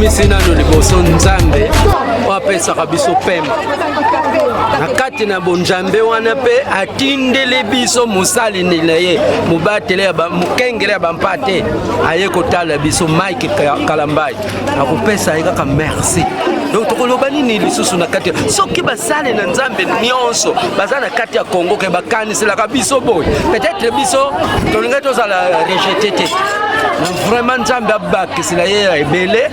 tokumisina no liboso nzambe wapesaka biso pema na kati na bonjambe wana pe atindele biso musali na ye mubatele ya mukengele ya bampate aye kotala biso Mike Kalambai akupesa ye kaka merci. Donc tokoloba nini lisusu na kati soki basale na nzambe nyonso baza na kati ya Congo ke bakanisela ka biso boy peut-être biso tolinga tozala rejeté te vraiment nzambe abakisela ye ebele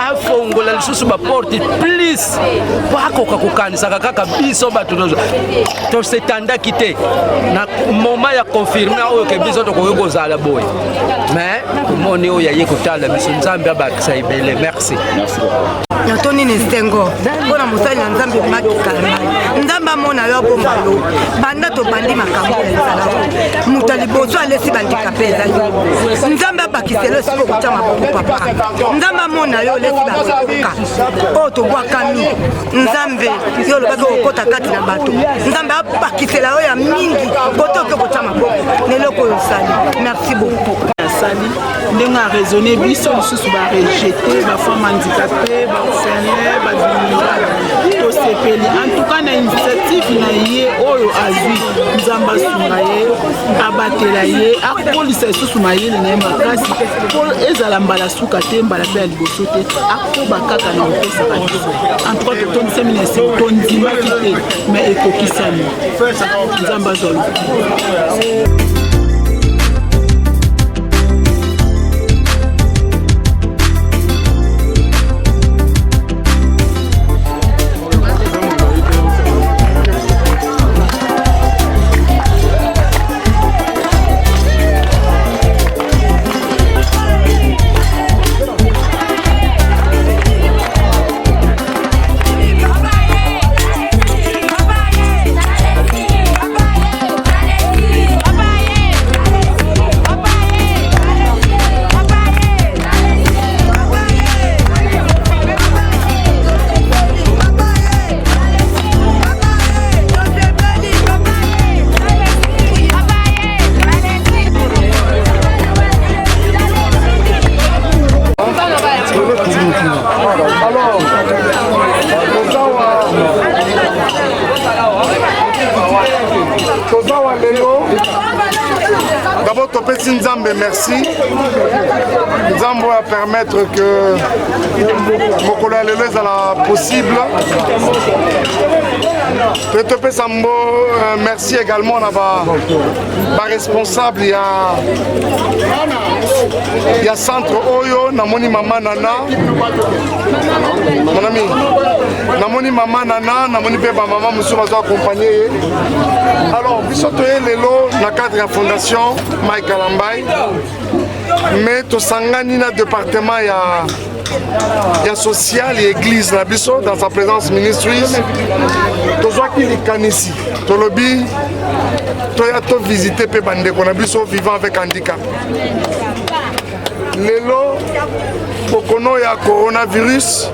afongola lisusu ba porte plus bakoka kokanisaka kaka biso bato tosetandaki te na moment ya confirmer oyo ke biso tokoki kozala boy mais moni oyo yaye kotala biso nzambe abakisa ebele. Merci. Nyatoni Nestengo, bona musali na nzambe makikalma. Nzamba mona yo bomba yo. Banda to bandi makambo ezala. Mutali bozo alesi bandika peza yo. Nzamba bakiselo siko kutama boko papa. Nzamba mona yo lesi bakoka. O to bwa kami. Nzambe yo lobaka okota kati na bato. Nzamba bakisela yo ya mingi kotoke kutama boko. Neloko yo sali. Merci beaucoup. Sali ndenga raisonner biso lisusu ba rejeter ba femme handicapée ba orphelin ba diminué to sepeli en tout cas na initiative na ye oyo azwi nzamba sunga ye abatela ye akolisa lisusu mayele na ye makasi po ezala mbala suka te mbala pe ya liboso te akoba kaka na opesa biso en tout cas totondisa minese tondimaki te mais ekokisami nzamba zolo. D'abord, Topesi Nzambe, merci. Nzambe va permettre que Mokolo Alelo soit possible. Topesi Sambo, merci également à responsable. Il y a centre Oyo, Namoni Mama Nana. Mon ami, Namoni Mama Nana, Namoni Beba Mama, monsieur va accompagner. Alors, bisoto lelo na cadre de la fondation Mike Kalambai, mais to sangani na département ya social et église na biso dans sa présence ministries. To zoaki likanisi, to lobby, to ya to visiter pe bande ko na biso vivant avec handicap. Lelo pokono ya coronavirus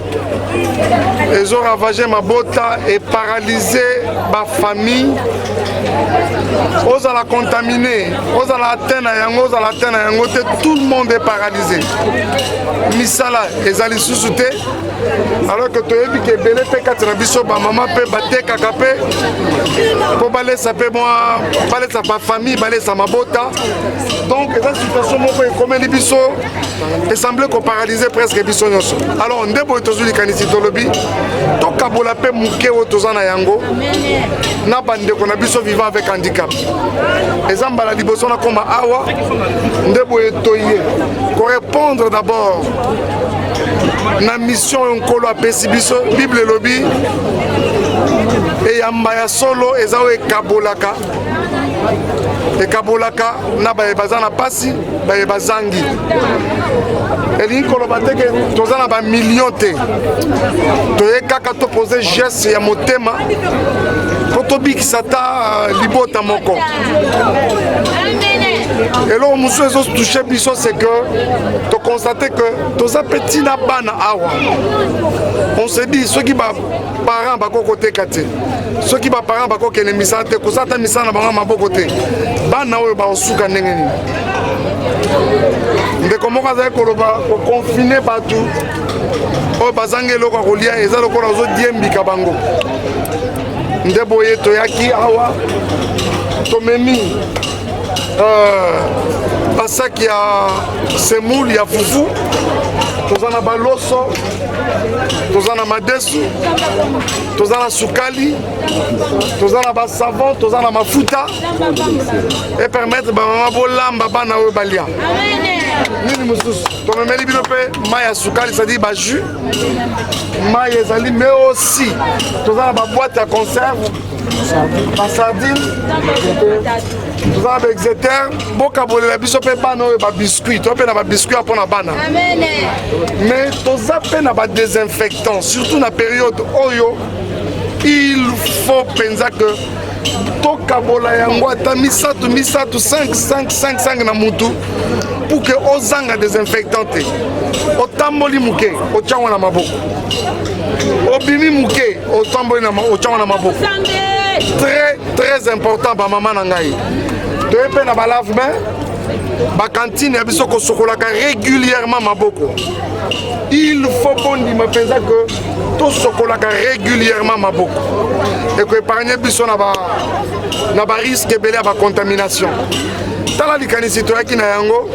ils ont ravagé ma bota et paralysé ma famille. Ils ont contaminé, ils ont atteint, tout le monde est paralysé. Misala, ils ont sous-souté. Alors que tu as vu que Belé P4 Rabiso, maman peut battre Kakapé, pour balayer sa moi, balayer sa famille, balayer sa mabota. Donc, dans cette situation, comme les bisous, il semblait qu'on paralysait presque les bisous. Alors, on déboule tous les canistes de lobby, tout Kabola P Mouké au Tozana Yango, n'a pas de qu'on a bisous vivant avec handicap. Les Zambala Libosona comme Awa, on déboule Toye, pour répondre d'abord. Na mission nkolo apesi biso Bible lobby et yambaya solo ezao ekabolaka na bazana pasi bazangi elingi koloba te ke tozana ba million te toye kaka to poser geste ya motema ko tobikisa ta libota moko. Et là, on nous a touché, c'est que tu constates que tous ces petits nabana awa. On se dit, ceux qui sont parents, côté kati. Ceux qui sont parents, qui sont misante, que ça t'a misante, côté. Bana ou ba suka nengeni. ndeko moko azali koloba koconfine bato oyo bazanga eloko ya kolia eza lokola ozodiembika bango nde boye toyaki awa tomemi basaki ya semoule ya fufu toza na baloso toza na madesu toza na sukali toza na basavon toza na mafuta epermettre bamama bolamba bana oyo balia nini mosusu tomemeli bino mpe mai ya sukali c'est-à-dire bajus mai ezali mais aussi toza na baboîte ya conserve basardine toza na baexeter bokabolela biso mpe bana oyo babiscuit to mpe na babiscuit mpo na bana mais toza mpe na badésinfectant surtout na période oyo il faut penza que tokabola yango ata misatu 5 na mutu pour que ozanga désinfectant te otamboli muke otyango na maboko obimi muke otamboli otyango na maboko très important bamama na ngai toye mpe na balave main bakantine ya biso kosokolaka régulièrement maboko il faut bondima mpenza que tosokolaka régulièrement maboko ekoépargne biso na barisque ebele ya bacontamination tala likanisi toyaki na yango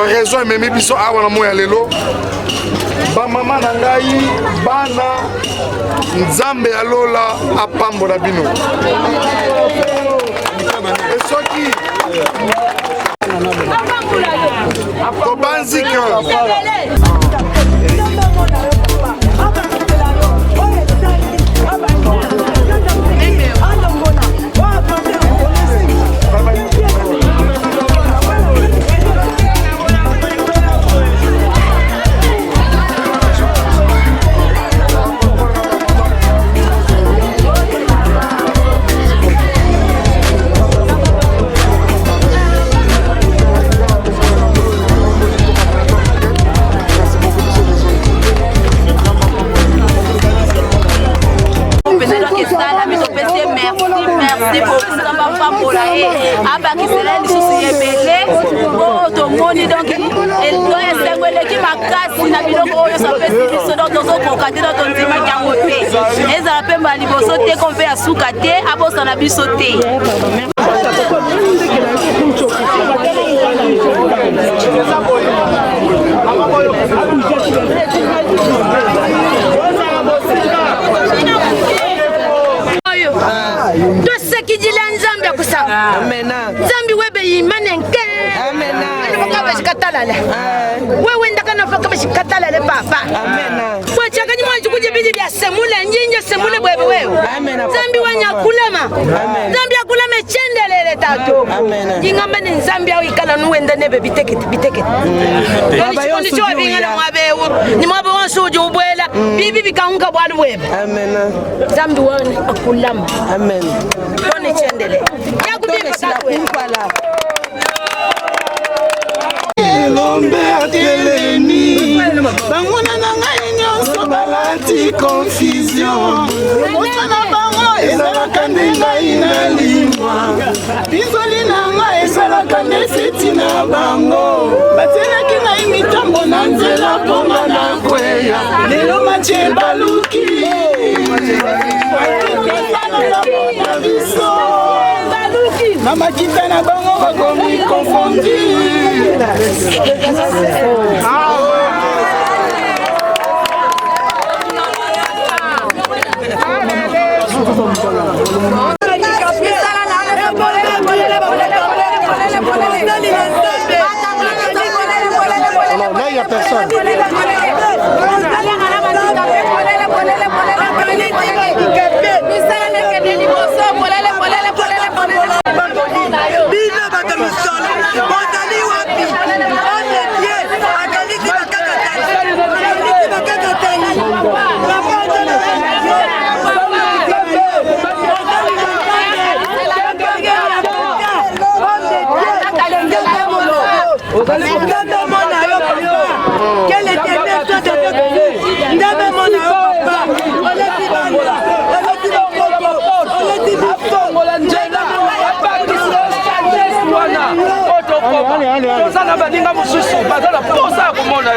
raison ememi biso awa na moi ya lelo bamama na ngai bana nzambe alola apambola bino esoki tobanzi ke tomoni donc esengweleki makasi na biloko oyo sopesi biso donc tozokoka te donc tondimaki yango te ezala mpe mba liboso te ko mpe ya suka te abosana biso te. tosekidila nzambe akusaba nzambi webe yimanenke katalala wewe ndakana faka bashikatalale papa wachakani mwanju kujibidi bya semule nyinje semule bwebe wewe nzambi wanyakulema nzambi akulema chendelele tatu ingamba ni nzambi au ikala nuwenda nebe bitekete baba yo cho bingana mwabewo ni mwabe wansuju ubwela bibi bikaunga bwali webe nzambi wana akulama toni chendele yakubimba takwala Lombe atelemi banguna na ngai nyonso balati confusion mosana bango ezalaka nde ngai nalimwa bizoli na ngai ezalaka nde feti na bango batelaki ngai mitambo na nzela mpona na kweya lelo matie baluki na makita na bango bakomi konfondi Là, il n'y a personne.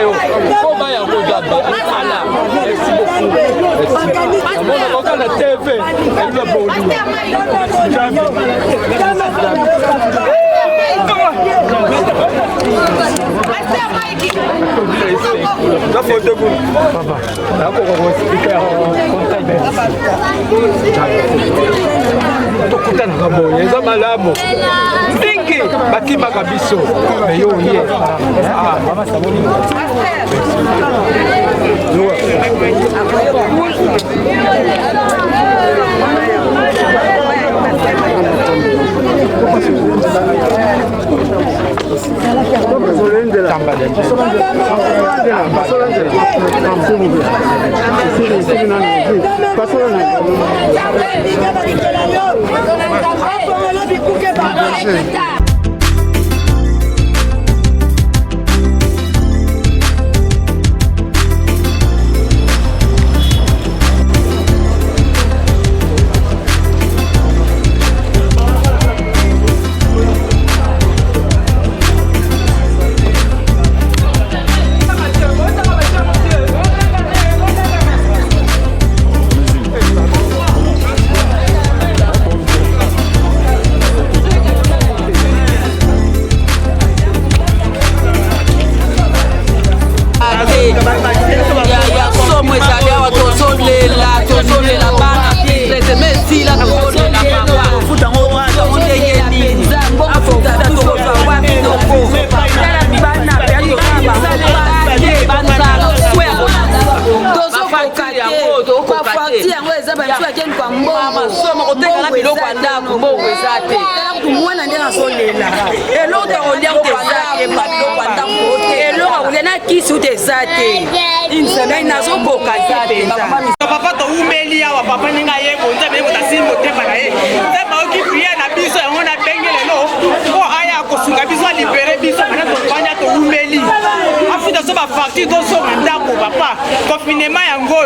yo koma ya kodaba ala merci beaucoup mona koka na TV ela boli la photo pour papa la ko ko speaker tokutana kaboye eza malamu mingi bakimaka biso meyo ye mama saboni papa to umeli awa papa ninga ye bonza be botasi motema na ye te ba oki prier na biso yango na bengele no ko aya ko sunga biso libérer biso na to banya to umeli afuta so ba facture to so ndako papa confinement yango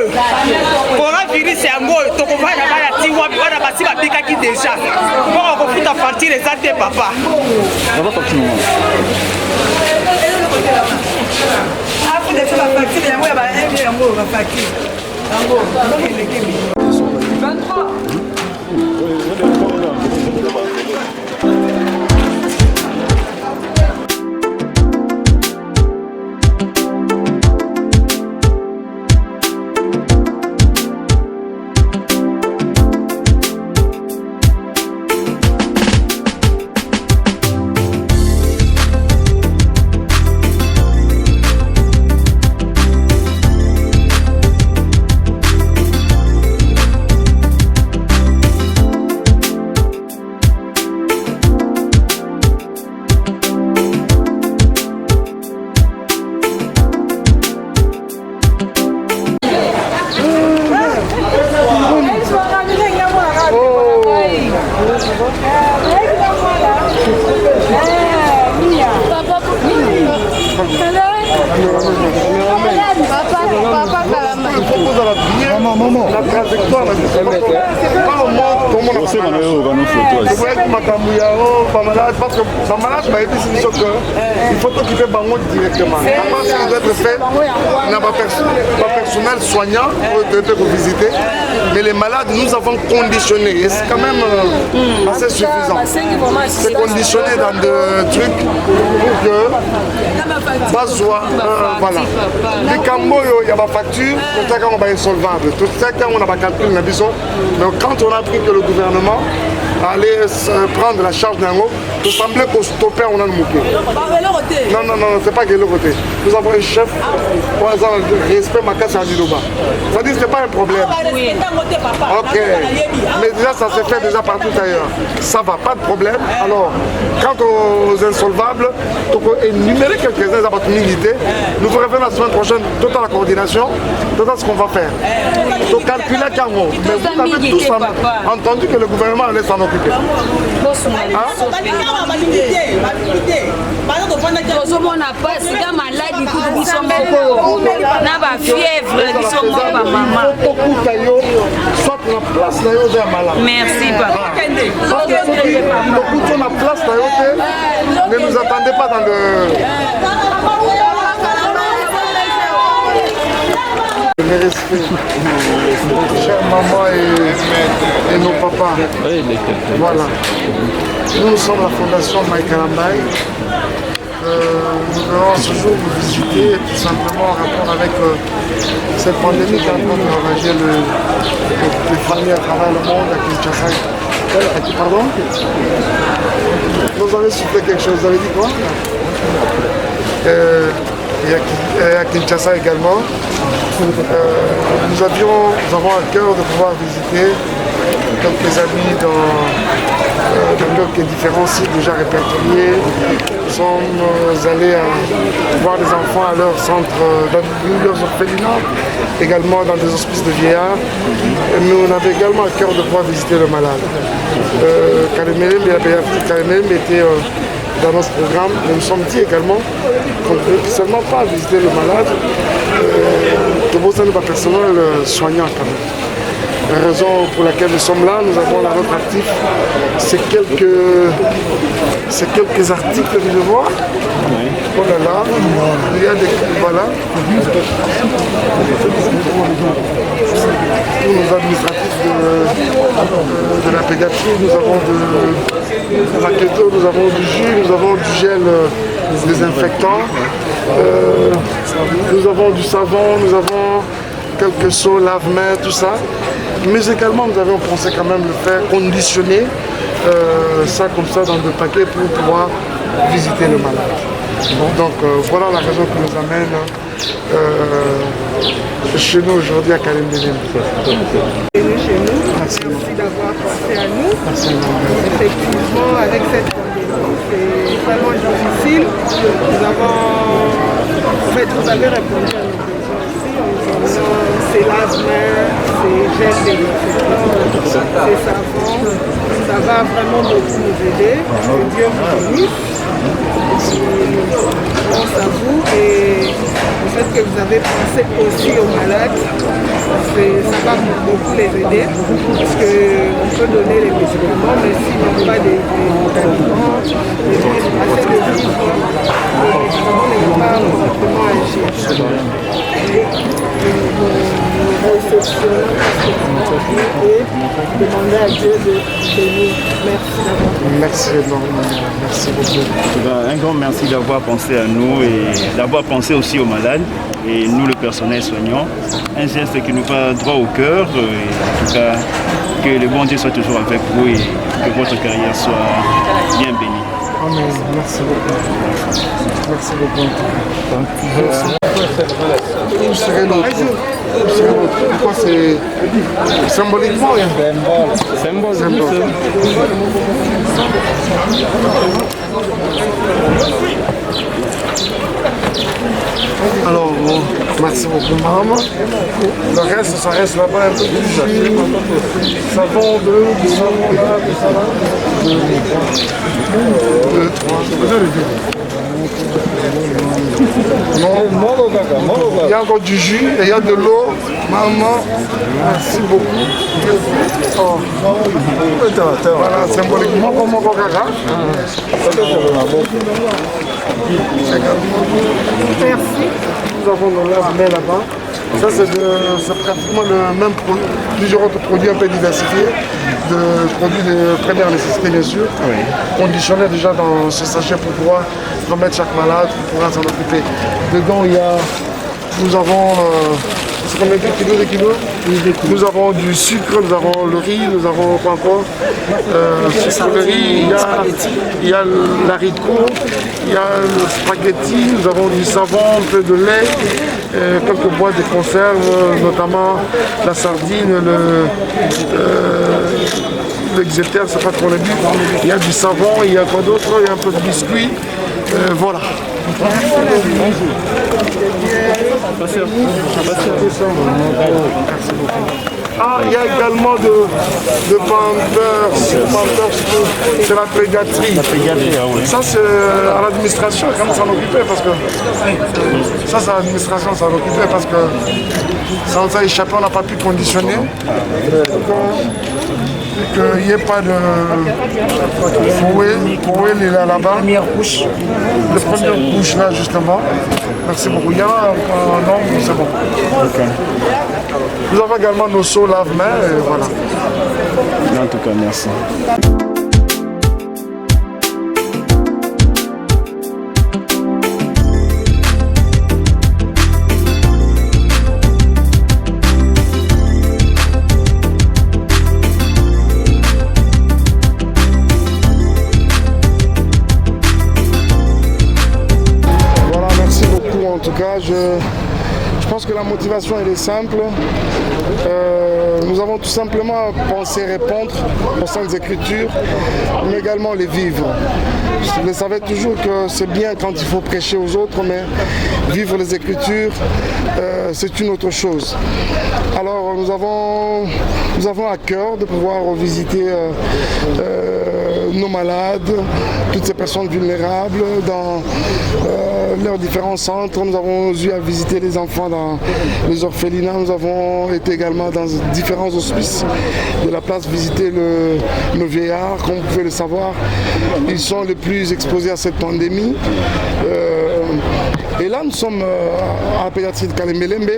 coronavirus yango to ko bana baya tiwa bana basi ba bika ki déjà ko futa facture ça te papa afuta so ba facture yango ya ba yango ba facture 23. La trajectoire, parce que il faut t'occuper Bango directement. Avant, ça doit être fait, on n'a pas personnel soignant pour visiter, mais les malades, nous avons conditionné, et c'est quand même assez suffisant. C'est conditionné dans des trucs pour que voilà. Les Camboyo, il y a ma facture, tout ça quand on va insolvable, tout ça quand on a pas calculé, mais quand on a appris que le gouvernement allait prendre la charge d'un mot, il semblait qu'au stopper on a le mouquet. Non, non, non, c'est pas Guélo côté. Nous avons un chef, pour exemple, respect ma casse à Liloba. C'est-à-dire que ce n'est pas un problème. Ok, mais déjà ça s'est fait déjà partout ailleurs. Ça va, pas de problème. Alors, quant aux insolvables, donc énumérer quelques-uns à votre milité, nous ferons la semaine prochaine toute la coordination, tout ce qu'on va faire. Donc calculer Camo. Mais vous avez tous entendu que le gouvernement allait s'en occuper. Merci papa. Ne nous attendez pas dans le... mes respects. Chère maman et nos papas. Voilà. Nous sommes la fondation Maïkalambaï. Nous venons ce jour vous visiter tout simplement en rapport avec cette pandémie qui est en train de ravager les familles à travers le monde, à Kinshasa. Pardon? Vous avez soufflé quelque chose, vous avez dit quoi? Et à Kinshasa également. Nous avons à cœur de pouvoir visiter quelques amis dans quelques différents sites déjà répertoriés. Nous sommes allés voir des enfants à leur centre, dans leurs orphelinats, également dans des hospices de vieillards. Mais on avait également à cœur de pouvoir visiter le malade. Kalemele était dans notre programme. Nous nous sommes dit également qu'on ne peut seulement pas visiter le malade, que vous êtes pas personnel soignant quand même. La raison pour laquelle nous sommes là, nous avons la notre actif, c'est quelques articles de devoir. Oh là là, il y a des... Voilà. Tous nos administratifs de la pédiatrie, nous avons de la keto, nous avons du jus, nous avons du gel désinfectant, nous avons du savon, nous avons quelques seaux, lave-mains, tout ça. Mais également, nous avions pensé quand même le faire conditionner ça comme ça dans deux paquets pour pouvoir visiter le malade. Donc voilà la raison qui nous amène chez nous aujourd'hui à Kalemele. Merci d'avoir pensé à nous. Merci. Effectivement, avec cette pandémie, c'est vraiment difficile. En fait, vous avez répondu à nos besoins ici en nous emmenant ces lave-mains, ces gels désinfectants, ces savons. Ça va vraiment beaucoup nous aider. Que Dieu vous bénisse. On pense à vous et le fait que vous avez pensé aussi aux malades, ça va beaucoup les aider parce qu'on peut donner les médicaments, mais s'ils n'ont pas des médicaments, assez de vivre, les médicaments ne vont pas correctement agir. Nous réceptionnons et demander à Dieu de bénir. Merci d'avoir. Merci énormément. Merci beaucoup. Un grand merci d'avoir pensé à nous et d'avoir pensé aussi aux malades et nous le personnel soignant. Un geste qui nous va droit au cœur et en tout cas que le bon Dieu soit toujours avec vous et que votre carrière soit bien bénie. Amen. Merci beaucoup. Merci beaucoup. Où serait l'autre? Pourquoi c'est symboliquement? Symbole. Alors, bon, merci beaucoup, maman. Le reste, ça reste là-bas un peu plus. Savon, deux savons là, deux savons. Deux, trois. Non, il y a encore du jus et il y a de l'eau. Maman, merci beaucoup. Oh. Voilà, symboliquement comme mon coca. Merci. Nous avons le lave-mains là-bas. Ça, c'est pratiquement le même produit, plusieurs autres produits un peu diversifiés, de produits de première nécessité, bien sûr, conditionnés déjà dans ce sachet pour pouvoir remettre chaque malade, pour pouvoir s'en occuper. Dedans, nous avons, c'est combien de kilos? Nous avons du sucre, nous avons le riz, nous avons quoi encore? Le riz, il y a l'haricot, il y a le spaghetti, nous avons du savon, un peu de lait, quelques boîtes de conserve, notamment la sardine, le xéter, c'est pas trop le but. Il y a du savon, il y a quoi d'autre? Il y a un peu de biscuits. Voilà. Ah, il y a également de Pampers, c'est la pédiatrie. Ça, c'est à l'administration quand s'en occuper parce que ça, c'est à l'administration s'en occuper parce que sans ça échapper, on n'a pas pu conditionner. qu'il n'y ait pas de fouet il est là-bas. Première couche. La première couche là justement. Merci beaucoup. Il y a non, c'est bon. Okay. Nous avons également nos seaux lave-mains et voilà. En tout cas, merci. En tout cas, je pense que la motivation elle est simple. Nous avons tout simplement pensé répondre aux Saintes Écritures, mais également les vivre. Je savais toujours que c'est bien quand il faut prêcher aux autres, mais vivre les Écritures, c'est une autre chose. Alors nous avons à cœur de pouvoir visiter nos malades, toutes ces personnes vulnérables dans leurs différents centres. Nous avons eu à visiter les enfants dans les orphelinats. Nous avons été également dans différents hospices de la place visiter le vieillard. Comme vous pouvez le savoir, ils sont les plus exposés à cette pandémie. Et là, nous sommes à la pédiatrie de Kalembe.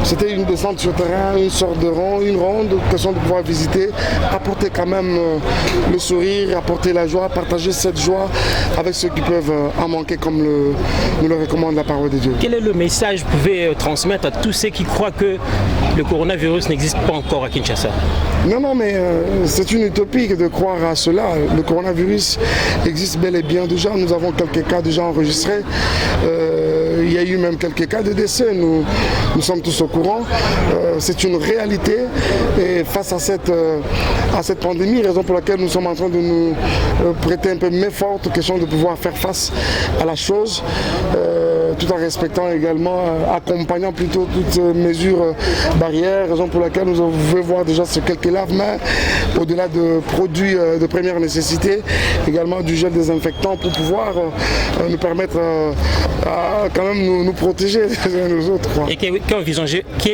C'était une descente sur terrain, une sorte de ronde, question de pouvoir visiter, apporter quand même le sourire, apporter la joie, partager cette joie avec ceux qui peuvent en manquer, comme nous le recommande la parole de Dieu. Quel est le message que vous pouvez transmettre à tous ceux qui croient que le coronavirus n'existe pas encore à Kinshasa? Non, mais c'est une utopie de croire à cela. Le coronavirus existe bel et bien déjà. Nous avons quelques cas déjà enregistrés. Il y a eu même quelques cas de décès. Nous sommes tous au courant. C'est une réalité. Et face à cette pandémie, raison pour laquelle nous sommes en train de nous prêter un peu main forte, question de pouvoir faire face à la chose. Tout en respectant également, accompagnant plutôt toutes mesures barrières, raison pour laquelle nous pouvons voir déjà ce quelques lave-mains, au-delà de produits de première nécessité, également du gel désinfectant pour pouvoir nous permettre à quand même nous protéger les uns les autres. Et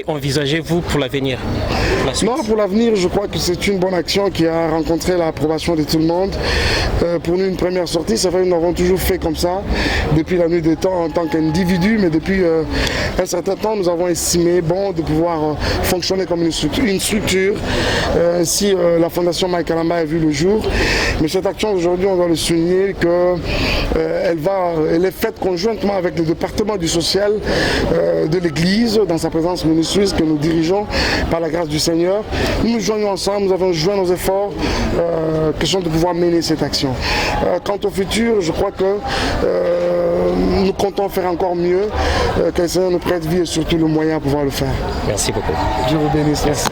qu'envisagez-vous pour l'avenir? Non, pour l'avenir, je crois que c'est une bonne action qui a rencontré l'approbation de tout le monde. Pour nous, une première sortie, c'est vrai, nous l'avons toujours fait comme ça, depuis la nuit des temps en tant qu'individu, mais depuis un certain temps, nous avons estimé bon de pouvoir fonctionner comme une structure. Ainsi, la Fondation Mike Kalamba a vu le jour. Mais cette action, aujourd'hui, on doit le souligner qu'elle est faite conjointement avec le département du social de l'Église, dans sa présence ministreuse que nous dirigeons par la grâce du Seigneur. Nous nous joignons ensemble, nous avons joint nos efforts, question de pouvoir mener cette action. Quant au futur, je crois que nous comptons faire encore mieux, que le Seigneur nous prête vie et surtout le moyen de pouvoir le faire. Merci beaucoup. Dieu vous bénisse. Merci.